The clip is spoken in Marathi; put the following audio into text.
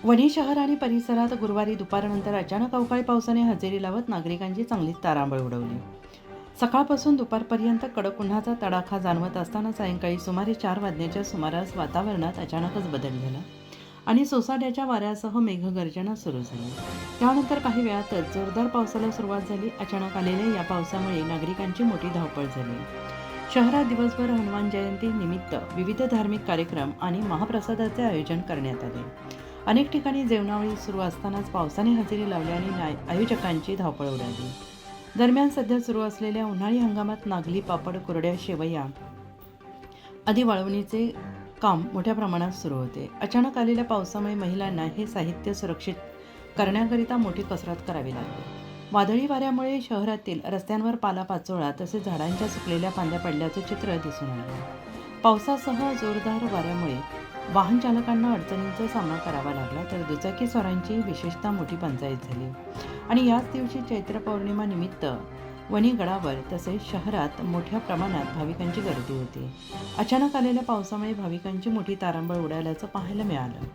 वणी शहर आणि परिसरात गुरुवारी दुपारनंतर अचानक अवकाळी पावसाने हजेरी लावत नागरिकांची चांगलीच तारांबळ उडवली. सकाळपासून दुपारपर्यंत कडक उन्हाचा तडाखा जाणवत असताना सायंकाळी सुमारे 4 वाजण्याच्या सुमारास वातावरणात अचानकच बदल झाला आणि सोसाट्याच्या वाऱ्यासह मेघगर्जना सुरू झाली. त्यानंतर काही वेळातच जोरदार पावसाला सुरुवात झाली. अचानक आलेल्या या पावसामुळे नागरिकांची मोठी धावपळ झाली. शहरात दिवसभर हनुमान जयंती निमित्त विविध धार्मिक कार्यक्रम आणि महाप्रसादाचे आयोजन करण्यात आले. अनेक ठिकाणी जेवणावळी सुरू असतानाच पावसाने हजेरी लावल्याने आयोजकांची धावपळ उडाली. दरम्यान सध्या सुरू असलेल्या उन्हाळी हंगामात नागली, पापड, कुरड्या, शेवया आदी वाळवणीचे काम मोठ्या प्रमाणात सुरू होते. अचानक आलेल्या पावसामुळे महिलांना हे साहित्य सुरक्षित करण्याकरिता मोठी कसरत करावी लागली. वादळी वाऱ्यामुळे शहरातील रस्त्यांवर पालापाचोळा तसेच झाडांच्या सुकलेल्या फांद्या पडल्याचे चित्र दिसून आले. पावसासह जोरदार वाऱ्यामुळे वाहन चालकांना अडचणींचा सामना करावा लागला, तर दुचाकीस्वारांची विशेषतः मोठी पंचाईत झाली. आणि याच दिवशी चैत्र पौर्णिमा निमित्त वणी गडावर तसेच शहरात मोठ्या प्रमाणात भाविकांची गर्दी होती. अचानक आलेल्या पावसामुळे भाविकांची मोठी तारांबळ उडाल्याचं पाहायला मिळालं.